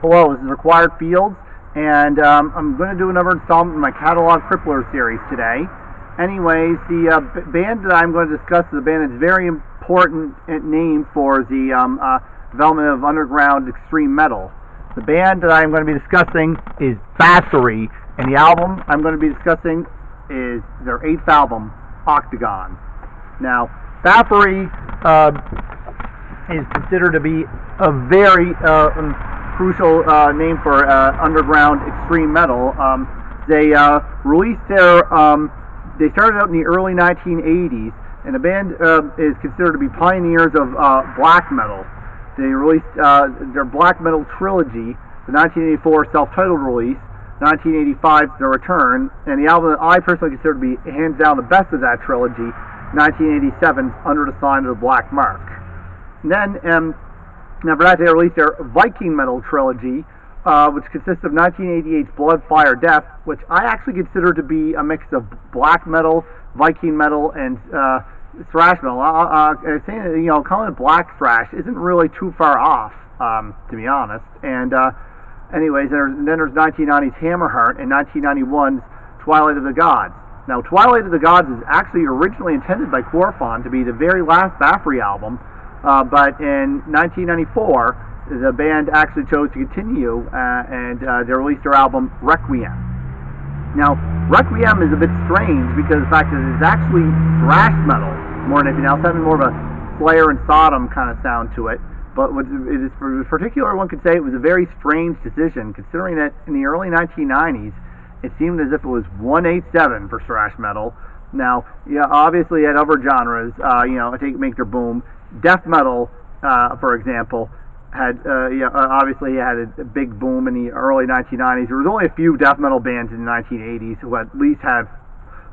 Hello, this is Required Fields, and I'm going to do another installment in my Catalog Cripplers series today. Anyways, the band that I'm going to discuss is a band that's very important name for the development of underground extreme metal. The band that I'm going to be discussing is Bathory, and the album I'm going to be discussing is their 8th album, Octagon. Now, Bathory is considered to be a very crucial name for underground extreme metal. They released their they started out in the early 1980s, and the band is considered to be pioneers of black metal. They released their black metal trilogy, the 1984 self-titled release, 1985 their return, and the album that I personally consider to be hands down the best of that trilogy, 1987's Under the Sign of the Black Mark. And then after that, they released their Viking metal trilogy, which consists of 1988's Blood, Fire, Death, which I actually consider to be a mix of black metal, Viking metal, and thrash metal. Saying calling it black thrash isn't really too far off, to be honest. And anyways, then there's 1990's Hammerheart and 1991's Twilight of the Gods. Now, Twilight of the Gods is actually originally intended by Quorfon to be the very last Bathory album. But in 1994, the band actually chose to continue, and they released their album Requiem. Now, Requiem is a bit strange because of the fact that it's actually thrash metal more than anything else, having more of a Slayer and Sodom kind of sound to it. But what it is particular, one could say it was a very strange decision, considering that in the early 1990s, it seemed as if it was 187 for thrash metal. Now, obviously, it had other genres, take Make Their Boom. Death metal, for example, had obviously had a big boom in the early 1990s. There was only a few death metal bands in the 1980s who at least had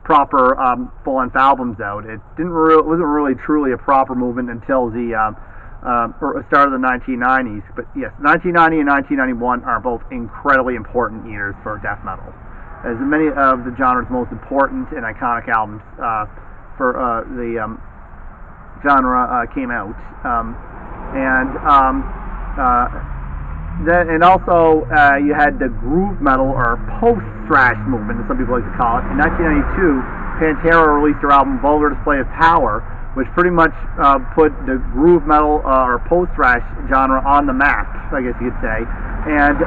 proper full-length albums out. It wasn't really truly a proper movement until the start of the 1990s. But yes, 1990 and 1991 are both incredibly important years for death metal, as many of the genre's most important and iconic albums for the genre came out, and also you had the groove metal or post-thrash movement, as some people like to call it. In 1992, Pantera released their album Vulgar Display of Power, which pretty much put the groove metal or post-thrash genre on the map, I guess you could say. And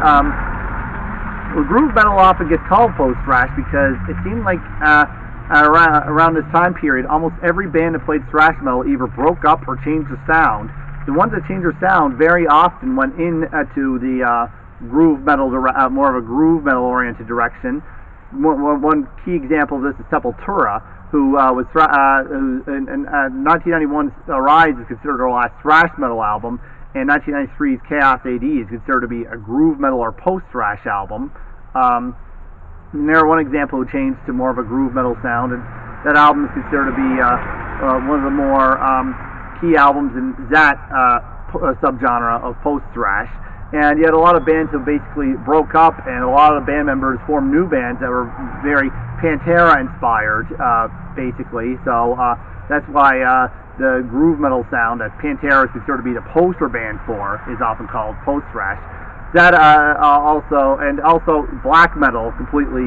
groove metal often gets called post-thrash because it seemed like around this time period, almost every band that played thrash metal either broke up or changed the sound. The ones that changed their sound very often went into the groove metal, more of a groove metal oriented direction. One key example of this is Sepultura, who was in 1991's Rise is considered their last thrash metal album, and 1993's Chaos AD is considered to be a groove metal or post-thrash album. And they're one example who changed to more of a groove metal sound, and that album is considered to be one of the more key albums in that subgenre of post-thrash. And you had a lot of bands who basically broke up, and a lot of band members formed new bands that were very Pantera-inspired, basically. So that's why the groove metal sound that Pantera is considered to be the poster band for is often called post-thrash. That also black metal completely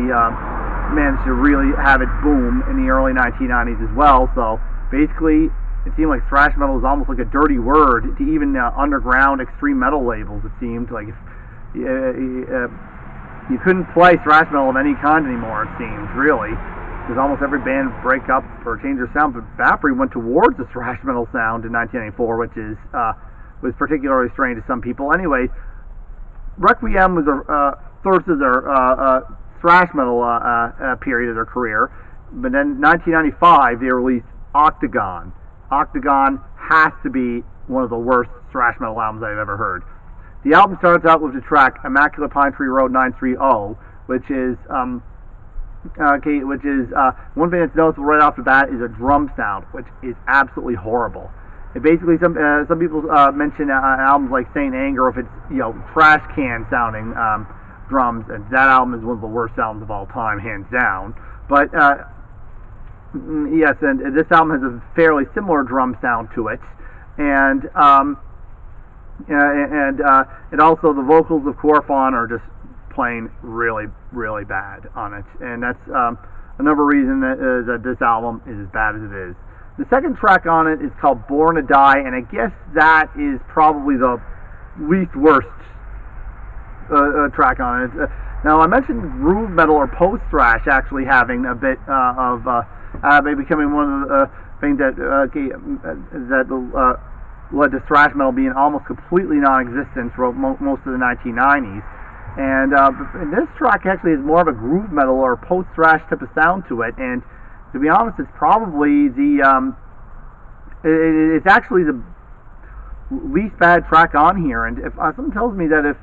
managed to really have its boom in the early 1990s as well. So basically, it seemed like thrash metal was almost like a dirty word to even underground extreme metal labels. It seemed like you couldn't play thrash metal of any kind anymore. It seems really, because almost every band would break up or change their sound. But Bathory went towards the thrash metal sound in 1994, which was particularly strange to some people. Anyways. Requiem was their thrash metal period of their career, but then 1995 they released Octagon. Octagon has to be one of the worst thrash metal albums I've ever heard. The album starts out with the track Immaculate Pine Tree Road 930, which is one thing that's noticeable right off the bat is a drum sound, which is absolutely horrible. It basically, some people mention albums like Saint Anger if it's trash can sounding drums, and that album is one of the worst albums of all time, hands down. But yes, and this album has a fairly similar drum sound to it, and and also the vocals of Corfon are just plain really, really bad on it, and that's another reason that this album is as bad as it is. The second track on it is called Born to Die, and I guess that is probably the least worst track on it. Now, I mentioned groove metal or post-thrash actually having a bit of becoming one of the things that led to thrash metal being almost completely non-existent for most of the 1990s. And this track actually is more of a groove metal or post-thrash type of sound to it, and to be honest, it's probably it's actually the least bad track on here. And if something tells me that if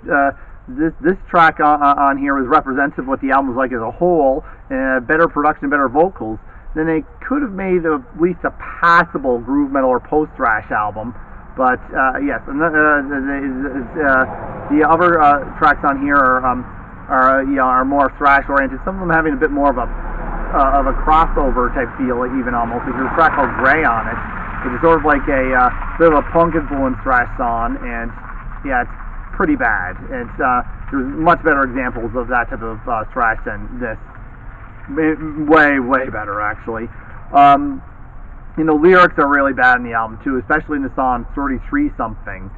this track on here was representative of what the album was like as a whole, and better production, better vocals, then they could have made at least a passable groove metal or post-thrash album. But yes, the other tracks on here are more thrash oriented. Some of them having a bit more of a crossover type feel, even almost. There's a track called Grey on it, which is sort of like a bit of a punk influenced thrash song, and yeah, it's pretty bad. It's there's much better examples of that type of thrash than this. Way better, actually. Lyrics are really bad in the album too, especially in the song 33 something,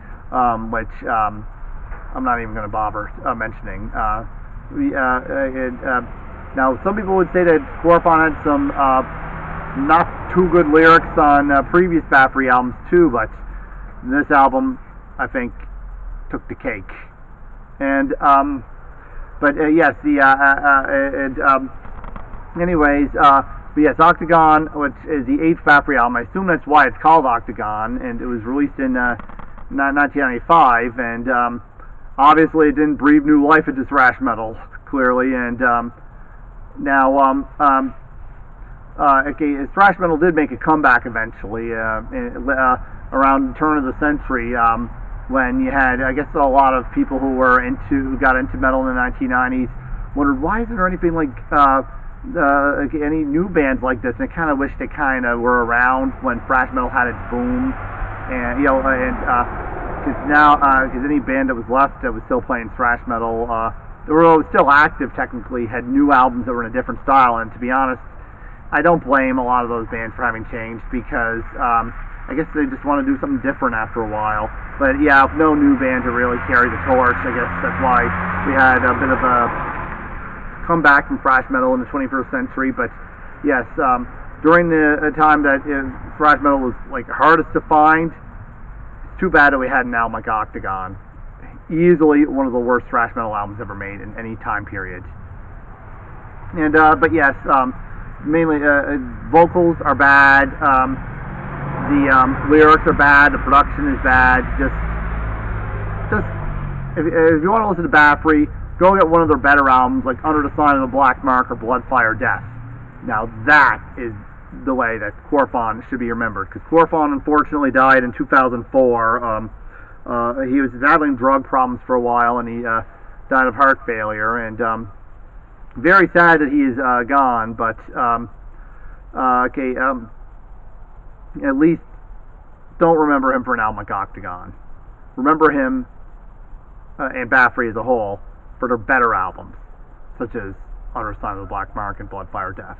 which I'm not even going to bother mentioning. Now, some people would say that Corfon had some not too good lyrics on previous Bathory albums too, but this album, I think, took the cake. And yes, but yes, Octagon, which is the 8th Bathory album. I assume that's why it's called Octagon, and it was released in 1995, and obviously it didn't breathe new life into thrash metal, clearly, and now, thrash metal did make a comeback eventually, around the turn of the century, when you had, I guess, a lot of people who got into metal in the 1990s wondered, why isn't there anything like any new bands like this? And I kind of wish they kind of were around when thrash metal had its boom, and because any band that was left that was still playing thrash metal, they were still active technically, had new albums that were in a different style. And to be honest, I don't blame a lot of those bands for having changed, because I guess they just want to do something different after a while. But yeah, no new band to really carry the torch. I guess that's why we had a bit of a comeback from thrash metal in the 21st century. But yes, during the time that thrash metal was like hardest to find, it's too bad that we had an album like Octagon. Easily one of the worst thrash metal albums ever made in any time period. And but yes, mainly vocals are bad. The lyrics are bad. The production is bad. Just if you want to listen to Bathory, go get one of their better albums, like Under the Sign of the Black Mark or Blood, Fire, Death. Now that is the way that Corfon should be remembered, because Corfon unfortunately died in 2004. He was battling drug problems for a while, and he died of heart failure. And very sad that he is gone. But at least don't remember him for an album like Octagon. Remember him and Bathory as a whole for their better albums, such as Under the Sign of the Black Mark and Blood, Fire, Death.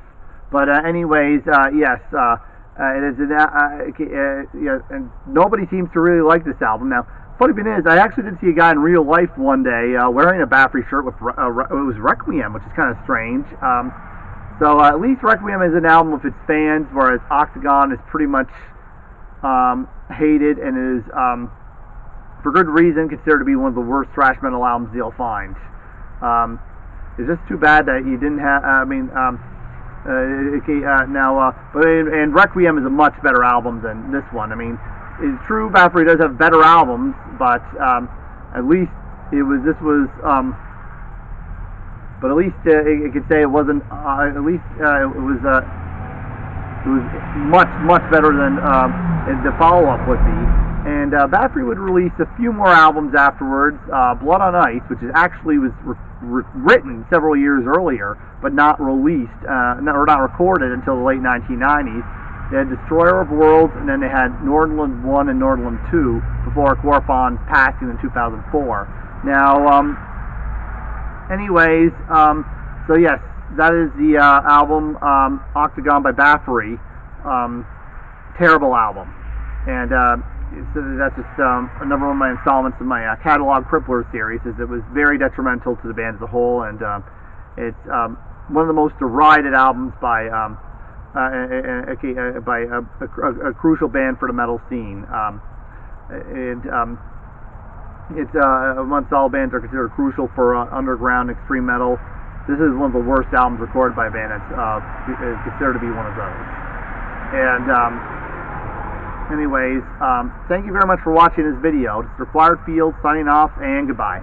But anyways, yes, it is and nobody seems to really like this album. Now, funny thing is, I actually did see a guy in real life one day wearing a Bathory shirt with it was Requiem, which is kind of strange. So at least Requiem is an album with its fans, whereas Octagon is pretty much hated and is, for good reason, considered to be one of the worst thrash metal albums you'll find. It's just too bad that you didn't have. And Requiem is a much better album than this one. I mean, it's true Bathory does have better albums, but at least it was. This was. But at least it could say it wasn't. At least it was. It was much better than the follow-up would be. And Bathory would release a few more albums afterwards. Blood on Ice, which actually was written several years earlier, but not released, not recorded until the late 1990s. They had Destroyer of Worlds, and then they had Nordland 1 and Nordland 2, before Corfon's passing in 2004. Now, anyways, so yes, that is the album Octagon by Bathory. Terrible album, and so that's just another one of my installments in my Catalog Cripplers series. Is it was very detrimental to the band as a whole, and it's one of the most derided albums by a crucial band for the metal scene. It's once all bands are considered crucial for underground extreme metal, this is one of the worst albums recorded by a band that's is considered to be one of those. And anyways, thank you very much for watching this video. This is Required Field signing off, and goodbye.